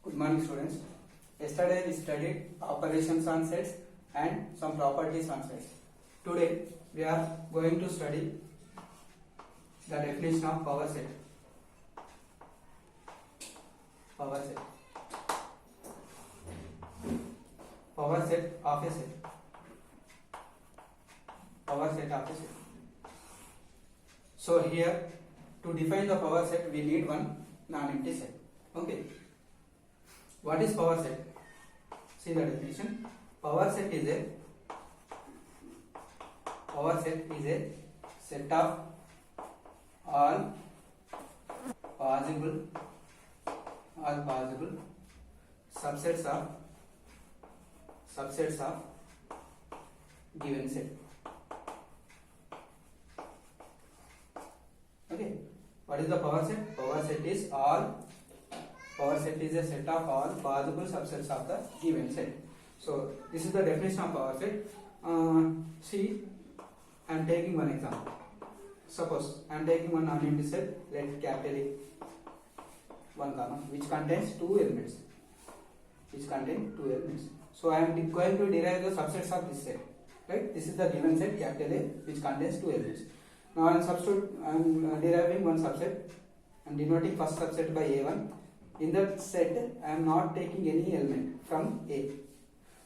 Good morning, students. Yesterday we studied operations on sets and some properties on sets. Today we are going to study the definition of power set. Power set. Power set of a set. Power set of a set. So here to define the power set we need one non-empty set. Okay. What is power set? See the definition. Power set is a set of all possible subsets of given set. Okay. What is the power set? Power set is a set of all possible subsets of the given set. So this is the definition of power set. See, I am taking one example. Suppose I am taking one non-empty set, let capital A, 1 comma, which contains two elements. So I am going to derive the subsets of this set. Right? This is the given set capital A, which contains two elements. Now I am deriving one subset. I am denoting first subset by A1. In that set, I am not taking any element from A.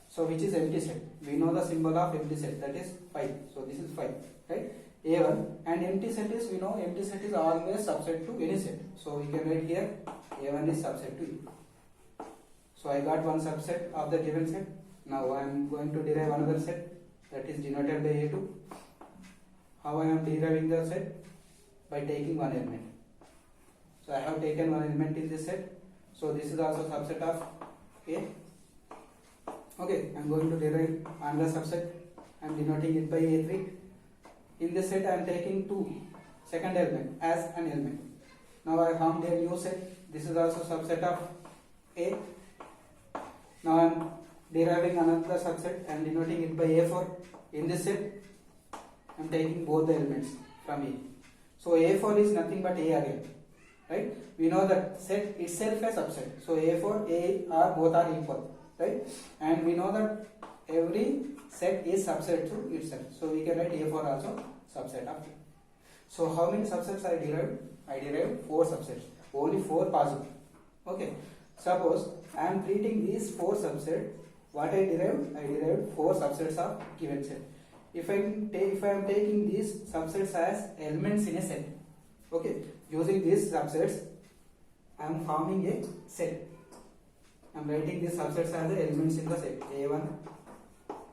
So which is empty set? We know the symbol of empty set, that is 5. So this is 5, right? A1, and empty set is, we know empty set is always subset to any set. So we can write here A1 is subset to E. So I got one subset of the given set. Now I am going to derive another set, that is denoted by A2. How I am deriving the set? By taking one element. So I have taken one element in this set. So this is also subset of A. Okay, I am going to derive another subset. I am denoting it by A3. In this set I am taking second element as an element. Now I found a new set. This is also subset of A. Now I am deriving another subset and denoting it by A4. In this set I am taking both the elements from A. So A4 is nothing but A again. Right? We know that set itself a subset. So A4, A are both are equal. Right? And we know that every set is subset to itself. So we can write A4 also subset of A. So how many subsets I derived? I derived 4 subsets. Only 4 possible. Okay. Suppose I am treating these 4 subsets. What I derived? I derived 4 subsets of given set. If I am taking these subsets as elements in a set. Okay. Using these subsets, I am forming a set. I am writing these subsets as the elements in the set. A1,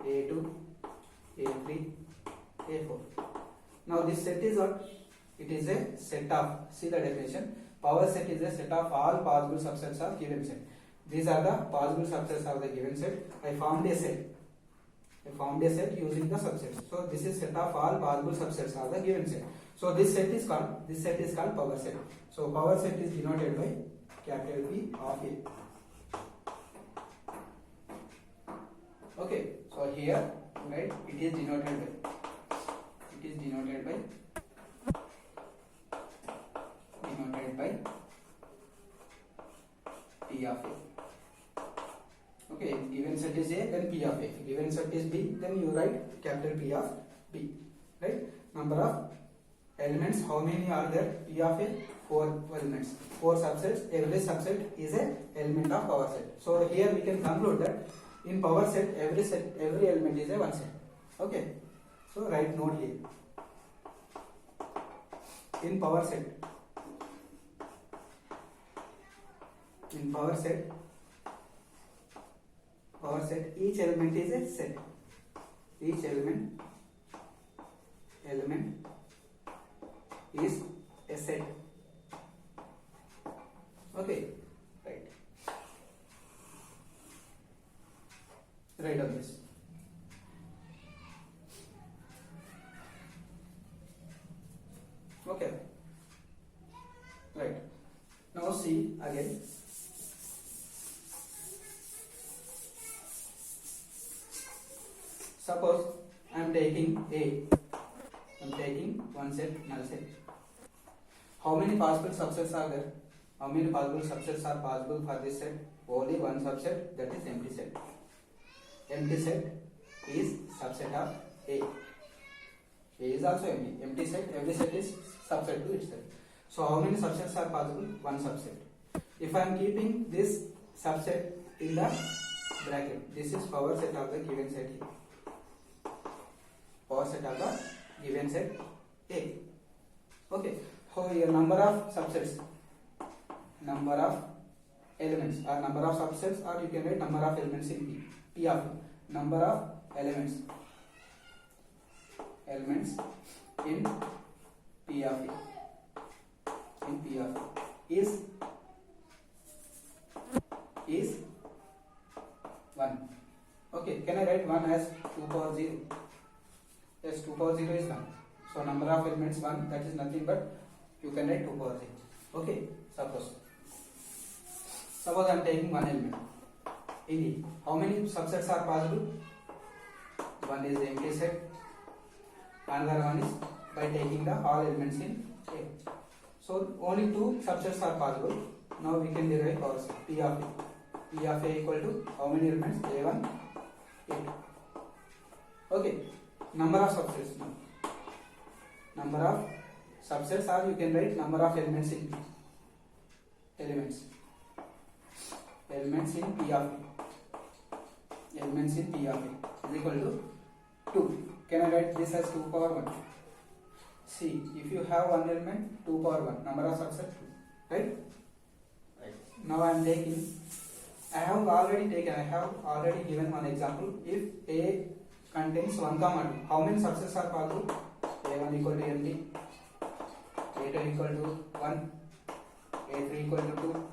A2, A3, A4. Now this set is what? It is a set of, see the definition. Power set is a set of all possible subsets of given set. These are the possible subsets of the given set. I formed a set using the subsets. So this is set of all possible subsets of the given set. So this set is called power set. So power set is denoted by capital P of A. Okay. So here, right, it is denoted by P of A. Okay, given set is A, then P of A. Given set is B, then you write capital P of B. Right? Number of elements, how many are there? P of A, 4 elements. 4 subsets. Every subset is an element of power set. So here we can conclude that in power set, every element is a one set. Okay. So write note here. In power set, each element is a set. Each element is a set. Okay, right. Write on this. Okay. Right. Now see again. Suppose I am taking A. I am taking one set, null set. How many possible subsets are there? How many possible subsets are possible for this set? Only one subset, that is empty set. Empty set is subset of A. A is also empty. Empty set, every set is subset to itself. So how many subsets are possible? One subset. If I am keeping this subset in the bracket, this is power set of the given set A. Power set of the given set A. Okay. So here number of subsets, number of elements, or number of subsets, or you can write number of elements in P. P of number of elements in P of A. In P of A is 1. Okay, can I write 1 as 2 power 0? Yes, 2 power 0 is 1. So number of elements 1, that is nothing but you can write 2 power 0. Okay, suppose I am taking one element in E. How many subsets are possible? One is the empty set, another one is by taking the all elements in A. So only two subsets are possible. Now we can derive power set P of A. P of A equal to how many elements? A1, A2. Okay, number of subsets now. Number of subsets, or you can write number of elements in P. Elements in P of A. Elements in P of A is equal to 2. Can I write this as 2 power 1? See, if you have one element, 2 power 1, number of subsets 2, right? Now I am taking, I have already given one example. If A contains 1, 2, how many subsets are possible? A1 equal to empty, A2 equal to 1, A3 equal to 2,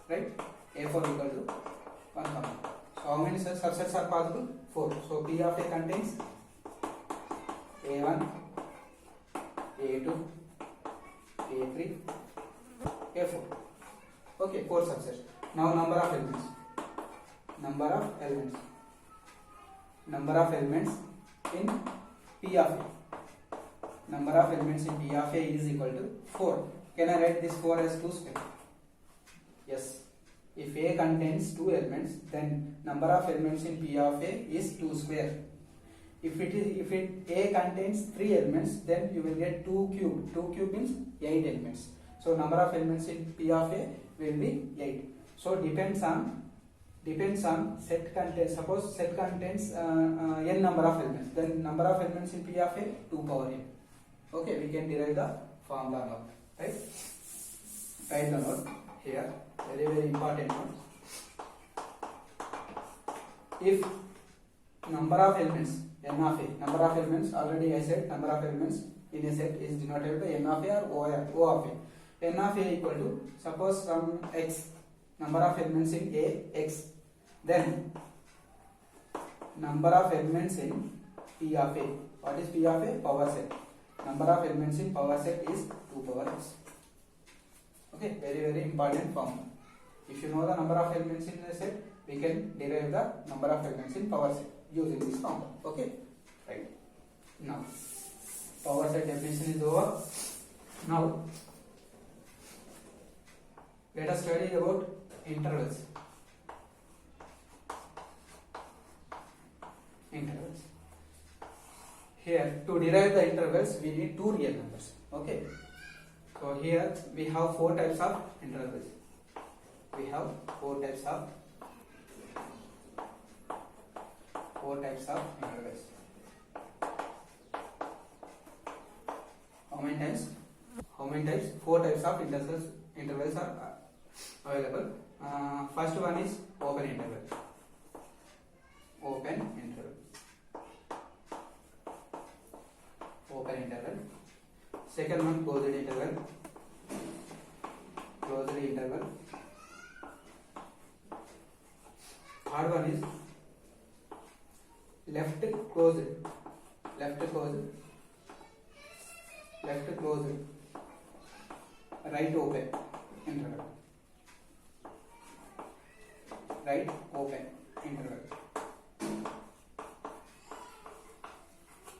right? A4 equal to 1, 2. So how many subsets are possible? 4. So P of A contains A1, A2, A3, A4. Okay, 4 subsets. Now number of elements. Number of elements in P of A. Number of elements in P of A is equal to 4. Can I write this 4 as 2 square? Yes. If A contains 2 elements, then number of elements in P of A is 2 square. If A contains 3 elements, then you will get 2 cubed. 2 cubed means 8 elements. So number of elements in P of A will be 8. So depends on set contains. Suppose set contains n number of elements, then number of elements in P of A 2 power n. Okay, we can derive the formula now, right? Write the note here. Very important note. If number of elements n of A, number of elements, already I said number of elements in a set is denoted by n of A or O of A. N of A equal to, suppose from x, number of elements in A, x, then number of elements in P of A. What is P of A? Power set. Number of elements in power set is 2 power x. Okay, very important formula. If you know the number of elements in a set, we can derive the number of elements in power set using this formula. Okay, right. Now, power set definition is over. Now, let us study about intervals. Here, to derive the intervals, we need 2 real numbers. Okay. So here we have 4 types of intervals. We have 4 types of intervals. How many types? 4 types of intervals are available. First one is open interval. Second one, closed interval. Third one is left closed, right open interval. Right open.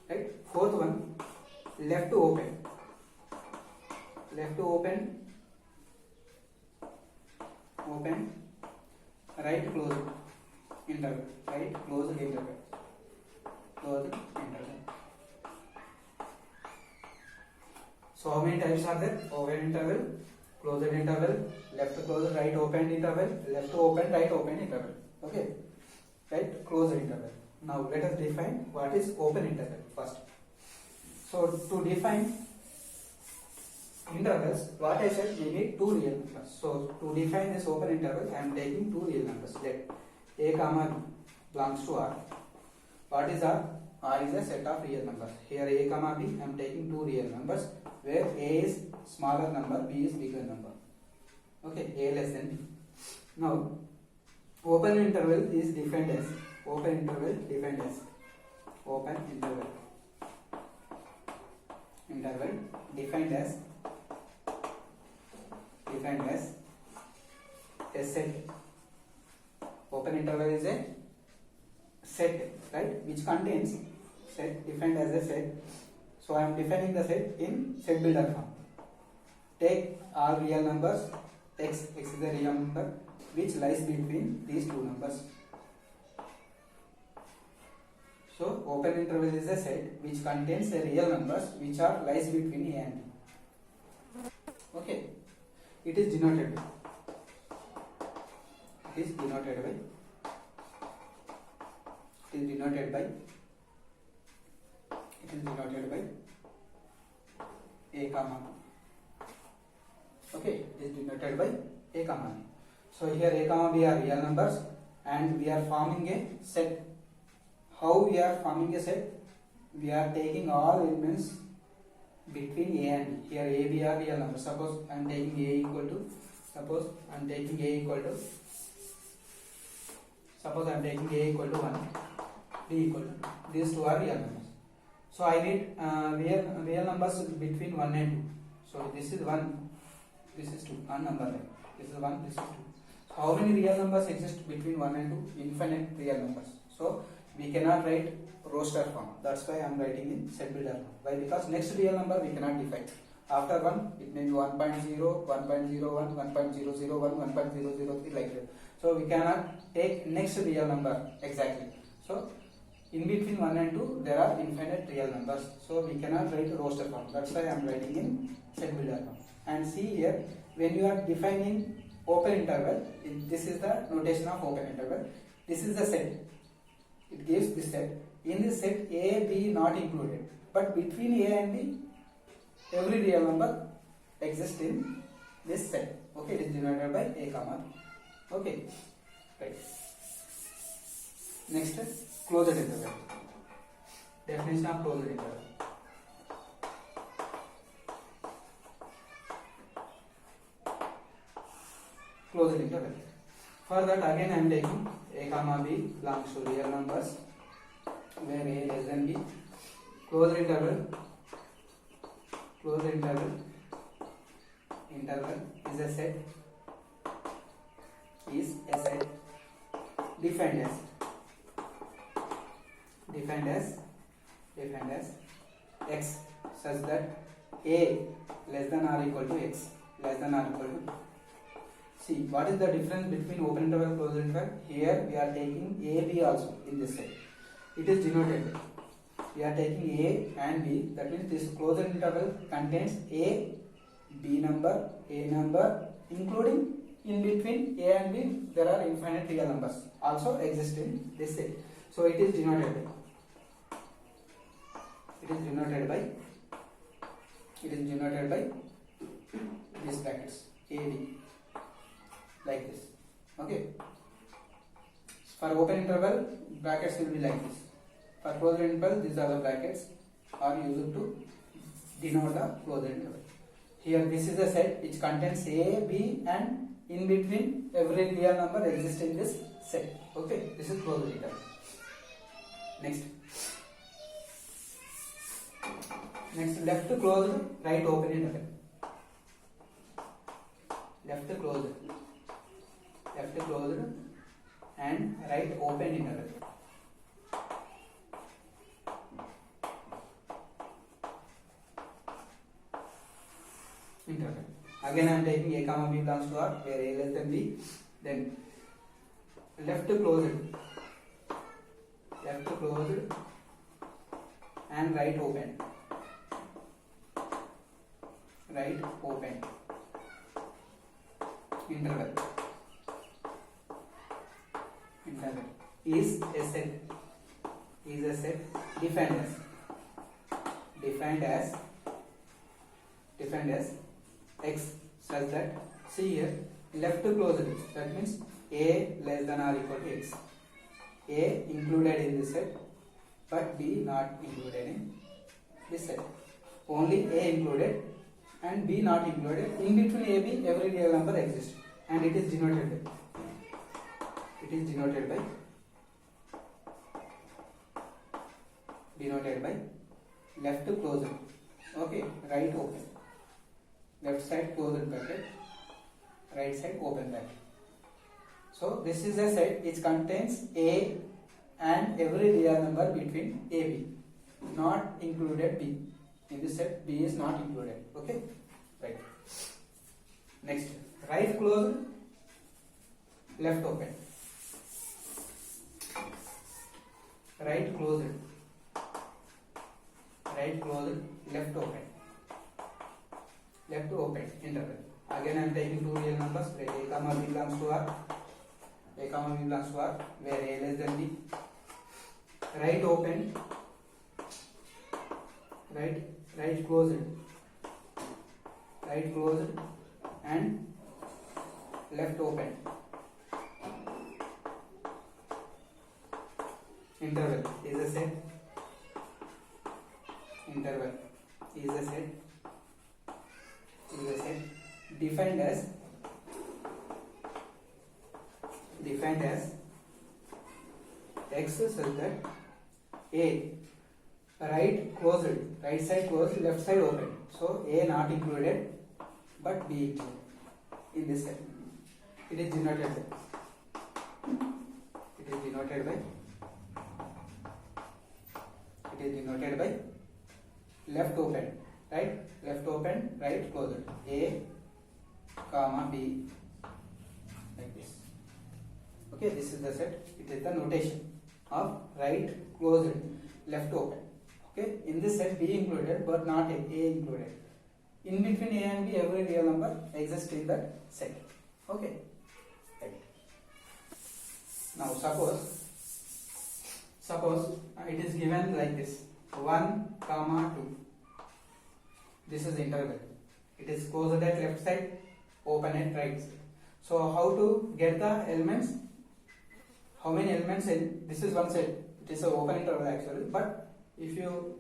Right. Fourth one, left open open, right closed interval, right closed interval, closed interval. So how many types are there? Open interval, closed interval, left closed, right open interval, left open, right open interval. Okay, right closed interval. Now let us define what is open interval first. So to define intervals, what I said, we need two real numbers. So to define this open interval, I am taking two real numbers. Let a comma b belongs to R. What is R? R is a set of real numbers. Here a comma b, I am taking two real numbers where a is smaller number, b is bigger number. Okay, a less than b. Now open interval is defined as open interval defined as open interval defined as a set. Open interval is a set, right, which contains set defined as a set. So I am defining the set in set builder form. Take all real numbers, x is the real number which lies between these two numbers. So open interval is a set which contains the real numbers which are lies between a and b. Okay, it is denoted by a comma b. Okay, it is denoted by a comma b. So here a comma b are real numbers and we are forming a set. How we are forming a set? We are taking all elements between a and b. Here a, b are real numbers. Suppose I am taking a equal to one, b equal to 2. These two are real numbers. So I need real numbers between 1 and 2. So this is 1, this is 2, one number like this is 1, this is 2. So how many real numbers exist between 1 and 2? Infinite real numbers. So we cannot write roster form. That's why I am writing in set builder form. Why? Because next real number we cannot define. After 1, it may be 1.0, 1.01, 1.001, 1.003 like that. So we cannot take next real number exactly. So in between 1 and 2 there are infinite real numbers. So we cannot write roster form. That's why I am writing in set builder form. And see here, when you are defining open interval, this is the notation of open interval. This is the set. It gives this set. In this set, a, b not included, but between a and b, every real number exists in this set. Okay, it is denoted by a comma b. Okay, right. Next, closed interval. Definition of closed interval. Closed interval. For that, again I am taking a comma b belongs to real numbers where a less than b. Closed interval is a set defined as x such that a less than or equal to x less than or equal to. See, what is the difference between open interval and closed interval? Here we are taking a, b also in this set. It is denoted. We are taking a and b. That means this closed interval contains a number, including in between a and b there are infinite real numbers also exist in this set. So it is denoted by these brackets a, b. Like this. Okay. For open interval, brackets will be like this. For closed interval, these are the brackets are used to denote the closed interval. Here, this is a set which contains a, b, and in between every real number exists in this set. Okay, this is closed interval. Next, left closed, right open interval. Left closed and right open interval. Again I am taking a comma b belongs to R where a less than b. Then left closed and right open. Interval is a set defined as x such that, see here, left closed, that means a less than or equal to x. A included in this set but b not included in this set. Only a included and b not included. In between a, b every real number exists and it is denoted by left closed, okay, right open, left side closed bracket, right side open bracket. So this is a set which contains a and every real number between a, b, not included b. In this set b is not included, okay, right. Next, right closed, left open, right closed, left open, interval. Again I am taking two real numbers where a comma b belongs to R, where a less than b. Right open, right closed and left open. Interval is a set defined as x such that a right side closed, left side open. So a not included but b included in this set. It is denoted by left open, right closed, a comma b, like this. Okay, this is the set. It is the notation of right closed, left open. Okay, in this set b included but not a included. In between a and b every real number exists in that set. Okay, right. Now suppose it is given like this, 1, 2. This is interval. It is closed at left side, open at right side. So how to get the elements? How many elements in this is one set? It is an open interval actually, but if you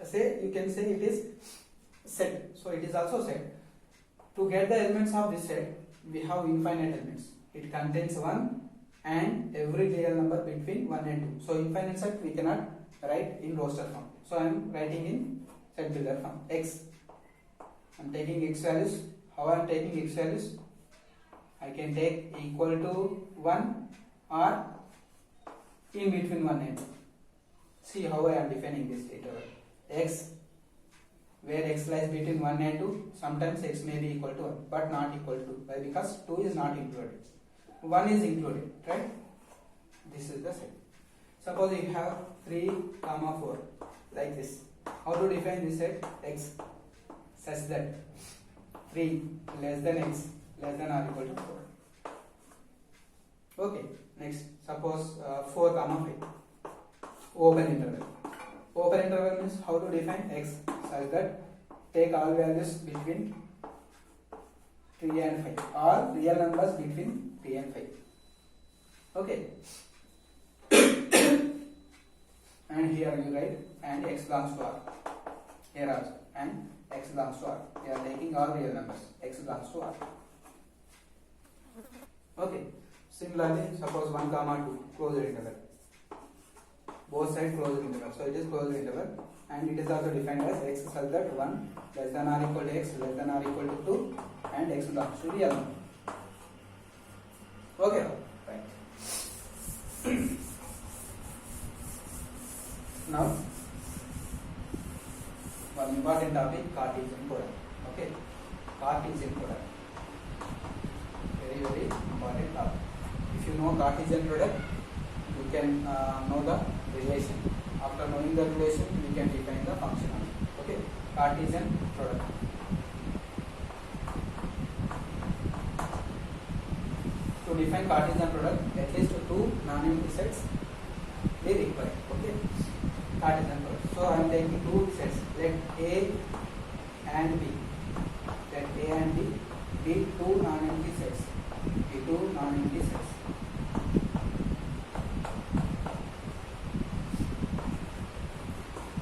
say, you can say it is set. So it is also set. To get the elements of this set, we have infinite elements. It contains 1 and every real number between 1 and 2. So infinite set we cannot write in roster form. So I am writing in set builder form. X. I am taking x values. How I am taking x values? I can take equal to 1 or in between 1 and 2. See how I am defining this interval. X, where x lies between 1 and 2, sometimes x may be equal to 1 but not equal to 2. Why? Because 2 is not included. 1 is included, right? This is the set. Suppose you have 3, 4 like this. How to define this set? X such that 3 less than x less than or equal to 4. Okay, next suppose 4, 5. Open interval. Open interval means how to define x such that take all values between 3 and 5. All real numbers between 3 and 5. Okay. And here you write and x belongs to R. Here also and x belongs to R. We are taking all real numbers. X belongs to R. Okay. Similarly, suppose 1, 2 closed interval. Both sides closed interval. So it is closed interval and it is also defined as x such that 1 less than or equal to x less than or equal to 2 and x belongs to real number. Okay, right. Now, one important topic, Cartesian product. Okay, Cartesian product. Very very important topic. If you know Cartesian product, you can know the relation. After knowing the relation, you can define the function. Okay, Cartesian product. To define Cartesian product, at least two non-empty sets we require. Okay, Cartesian product. So I am taking two sets. Let A and B. Let A and B be two non-empty sets. Be two non-empty sets.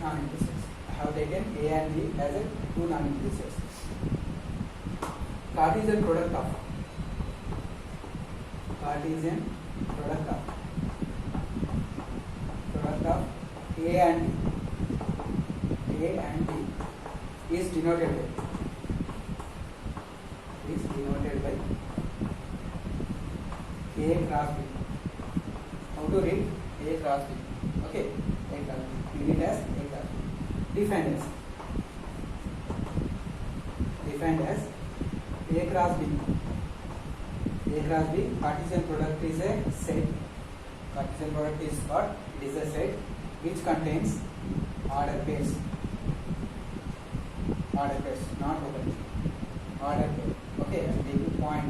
Non-empty sets. I have taken A and B as a two non-empty sets. Cartesian product of A and B is denoted by A cross B. How to read A cross B? Okay, A cross B. Read it as A cross B. Defined as A cross B. A cross B. Cartesian product is a set. Cartesian product is what? It is a set which contains order pairs. Order pairs, not open. Order pair. Okay, I am taking point.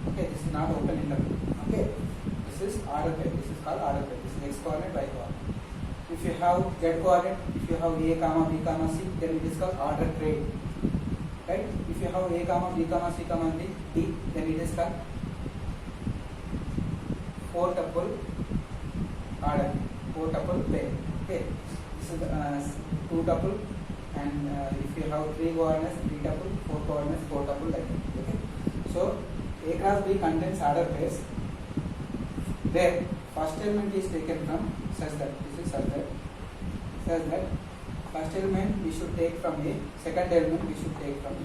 Okay, this is not open interval. Okay, this is order pair. This is called order pair. This is x coordinate, y coordinate. If you have z coordinate, if you have a comma b comma c, then it is called order trade. Right? If you have a comma b comma c comma d, then it is called four tuple order, four tuple pair. Okay, this is two tuple, and if you have three coordinates, three tuple, four coordinates, four tuple like that. Okay, so A cross B contains order pairs where first element is taken from such that first element we should take from A, second element we should take from B.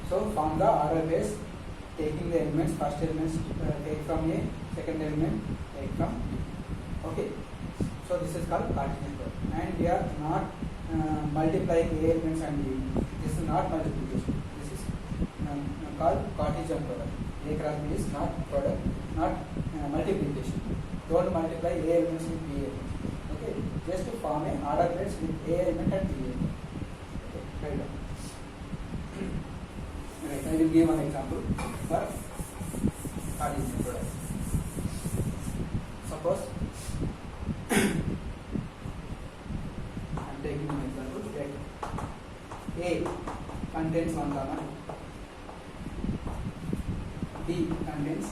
So form the order pairs taking the elements, first elements take from A, second element take from B. Okay, so this is called Cartesian product, and we are not multiplying A elements and B. This is not multiplication. This is called Cartesian product. A cross B is not product, not multiplication. Don't multiply A elements with B elements. Okay, just to form a order pairs with A element and B element. Okay, right now. Right, I will give one example for Cartesian product. Suppose I am taking an example that A contains 1 comma, B contains